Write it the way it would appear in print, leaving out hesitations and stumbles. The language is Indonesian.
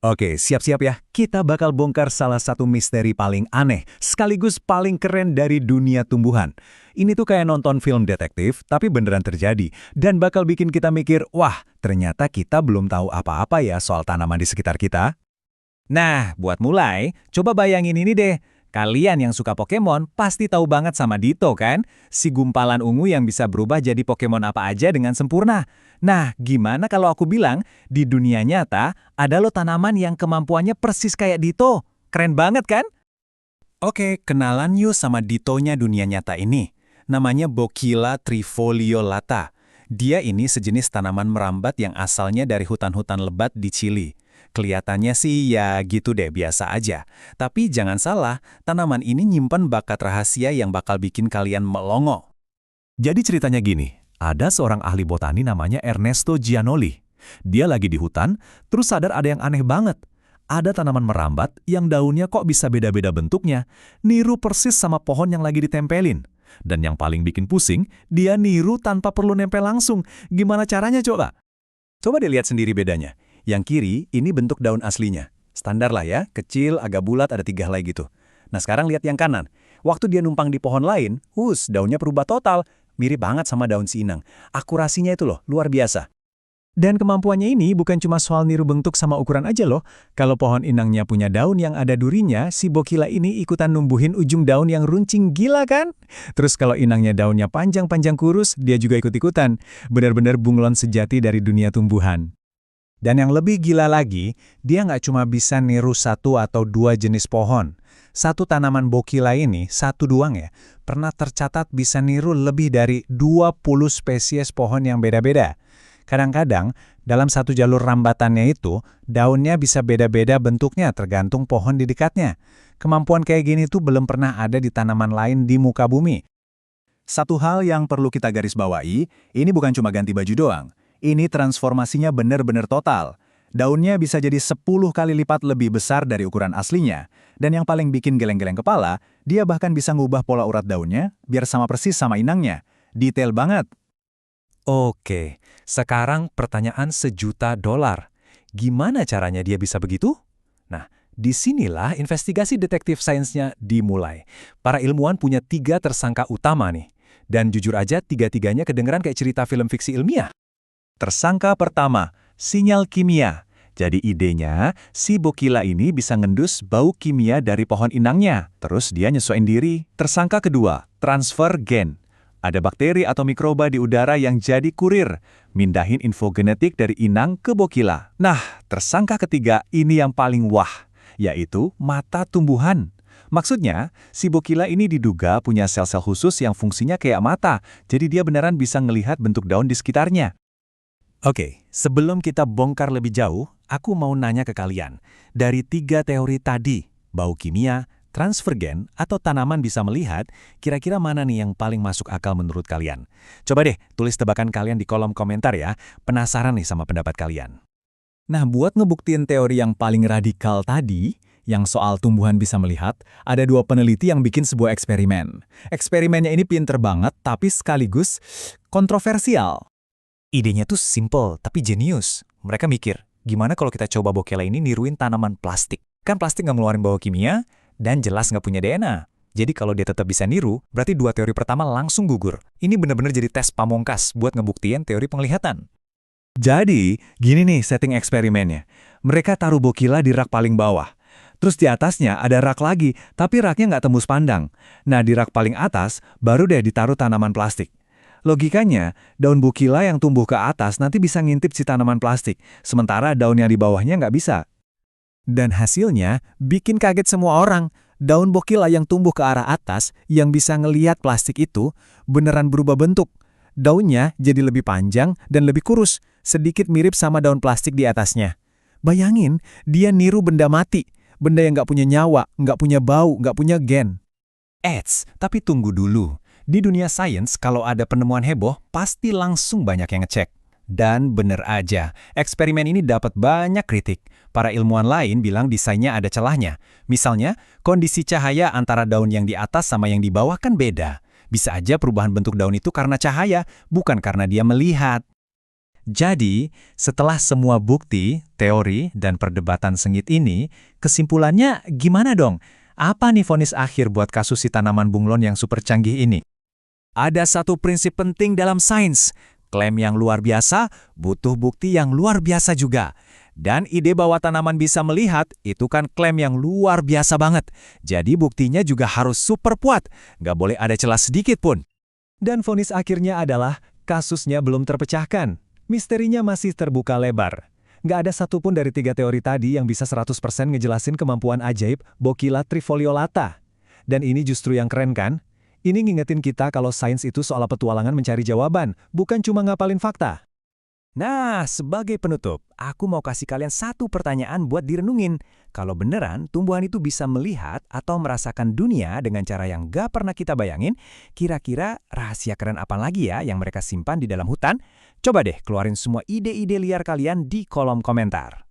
Oke, siap-siap ya. Kita bakal bongkar salah satu misteri paling aneh, sekaligus paling keren dari dunia tumbuhan. Ini tuh kayak nonton film detektif, tapi beneran terjadi. Dan bakal bikin kita mikir, wah, ternyata kita belum tahu apa-apa ya soal tanaman di sekitar kita. Nah, buat mulai, coba bayangin ini deh. Kalian yang suka Pokemon pasti tahu banget sama Ditto kan? Si gumpalan ungu yang bisa berubah jadi Pokemon apa aja dengan sempurna. Nah, gimana kalau aku bilang, di dunia nyata, ada lo tanaman yang kemampuannya persis kayak Ditto. Keren banget kan? Oke, kenalan yuk sama Ditto-nya dunia nyata ini. Namanya Bokila trifoliolata. Dia ini sejenis tanaman merambat yang asalnya dari hutan-hutan lebat di Chili. Kelihatannya sih ya gitu deh, biasa aja. Tapi jangan salah, tanaman ini nyimpen bakat rahasia yang bakal bikin kalian melongo. Jadi ceritanya gini, ada seorang ahli botani namanya Ernesto Gianoli. Dia lagi di hutan, terus sadar ada yang aneh banget. Ada tanaman merambat yang daunnya kok bisa beda-beda bentuknya, niru persis sama pohon yang lagi ditempelin. Dan yang paling bikin pusing, dia niru tanpa perlu nempel langsung. Gimana caranya coba? Coba dilihat sendiri bedanya. Yang kiri, ini bentuk daun aslinya. Standar lah ya, kecil, agak bulat, ada 3 helai gitu. Nah sekarang lihat yang kanan. Waktu dia numpang di pohon lain, daunnya berubah total. Mirip banget sama daun si inang. Akurasinya itu loh, luar biasa. Dan kemampuannya ini bukan cuma soal niru bentuk sama ukuran aja loh. Kalau pohon inangnya punya daun yang ada durinya, si Bokila ini ikutan numbuhin ujung daun yang runcing, gila kan? Terus kalau inangnya daunnya panjang-panjang kurus, dia juga ikut-ikutan. Benar-benar bunglon sejati dari dunia tumbuhan. Dan yang lebih gila lagi, dia nggak cuma bisa niru 1 atau 2 jenis pohon. Satu tanaman Bokila ini, satu doang ya, pernah tercatat bisa niru lebih dari 20 spesies pohon yang beda-beda. Kadang-kadang, dalam satu jalur rambatannya itu, daunnya bisa beda-beda bentuknya tergantung pohon di dekatnya. Kemampuan kayak gini tuh belum pernah ada di tanaman lain di muka bumi. Satu hal yang perlu kita garis bawahi, ini bukan cuma ganti baju doang. Ini transformasinya benar-benar total. Daunnya bisa jadi 10 kali lipat lebih besar dari ukuran aslinya. Dan yang paling bikin geleng-geleng kepala, dia bahkan bisa ngubah pola urat daunnya biar sama persis sama inangnya. Detail banget. Oke, sekarang pertanyaan $1.000.000. Gimana caranya dia bisa begitu? Nah, disinilah investigasi detektif sainsnya dimulai. Para ilmuwan punya 3 tersangka utama nih. Dan jujur aja, 3-tiganya kedengeran kayak cerita film fiksi ilmiah. Tersangka pertama, sinyal kimia. Jadi idenya, si Bokila ini bisa ngendus bau kimia dari pohon inangnya. Terus dia nyesuaiin diri. Tersangka kedua, transfer gen. Ada bakteri atau mikroba di udara yang jadi kurir. Mindahin info genetik dari inang ke Bokila. Nah, tersangka ketiga ini yang paling wah, yaitu mata tumbuhan. Maksudnya, si Bokila ini diduga punya sel-sel khusus yang fungsinya kayak mata. Jadi dia beneran bisa ngelihat bentuk daun di sekitarnya. Oke, sebelum kita bongkar lebih jauh, aku mau nanya ke kalian. Dari 3 teori tadi, bau kimia, transfer gen, atau tanaman bisa melihat, kira-kira mana nih yang paling masuk akal menurut kalian? Coba deh, tulis tebakan kalian di kolom komentar ya. Penasaran nih sama pendapat kalian. Nah, buat ngebuktiin teori yang paling radikal tadi, yang soal tumbuhan bisa melihat, ada 2 peneliti yang bikin sebuah eksperimen. Eksperimennya ini pinter banget, tapi sekaligus kontroversial. Idenya tuh simple, tapi jenius. Mereka mikir, gimana kalau kita coba Bokila ini niruin tanaman plastik? Kan plastik nggak ngeluarin bau kimia, dan jelas nggak punya DNA. Jadi kalau dia tetap bisa niru, berarti 2 teori pertama langsung gugur. Ini benar-benar jadi tes pamungkas buat ngebuktiin teori penglihatan. Jadi, gini nih setting eksperimennya. Mereka taruh Bokila di rak paling bawah. Terus di atasnya ada rak lagi, tapi raknya nggak tembus pandang. Nah, di rak paling atas, baru deh ditaruh tanaman plastik. Logikanya, daun Bokila yang tumbuh ke atas nanti bisa ngintip si tanaman plastik, sementara daun yang di bawahnya nggak bisa. Dan hasilnya bikin kaget semua orang. Daun Bokila yang tumbuh ke arah atas, yang bisa ngelihat plastik itu, beneran berubah bentuk. Daunnya jadi lebih panjang dan lebih kurus, sedikit mirip sama daun plastik di atasnya. Bayangin, dia niru benda mati, benda yang nggak punya nyawa, nggak punya bau, nggak punya gen. Tapi tunggu dulu. Di dunia sains, kalau ada penemuan heboh, pasti langsung banyak yang ngecek. Dan bener aja, eksperimen ini dapat banyak kritik. Para ilmuwan lain bilang desainnya ada celahnya. Misalnya, kondisi cahaya antara daun yang di atas sama yang di bawah kan beda. Bisa aja perubahan bentuk daun itu karena cahaya, bukan karena dia melihat. Jadi, setelah semua bukti, teori, dan perdebatan sengit ini, kesimpulannya gimana dong? Apa nih vonis akhir buat kasus si tanaman bunglon yang super canggih ini? Ada satu prinsip penting dalam sains. Klaim yang luar biasa butuh bukti yang luar biasa juga. Dan ide bahwa tanaman bisa melihat itu kan klaim yang luar biasa banget. Jadi buktinya juga harus super kuat. Nggak boleh ada celah sedikit pun. Dan vonis akhirnya adalah kasusnya belum terpecahkan. Misterinya masih terbuka lebar. Nggak ada satupun dari 3 teori tadi yang bisa 100% ngejelasin kemampuan ajaib Bokila trifoliolata. Dan ini justru yang keren kan? Ini ngingetin kita kalau sains itu soal petualangan mencari jawaban, bukan cuma ngapalin fakta. Nah, sebagai penutup, aku mau kasih kalian satu pertanyaan buat direnungin. Kalau beneran tumbuhan itu bisa melihat atau merasakan dunia dengan cara yang gak pernah kita bayangin, kira-kira rahasia keren apa lagi ya yang mereka simpan di dalam hutan? Coba deh keluarin semua ide-ide liar kalian di kolom komentar.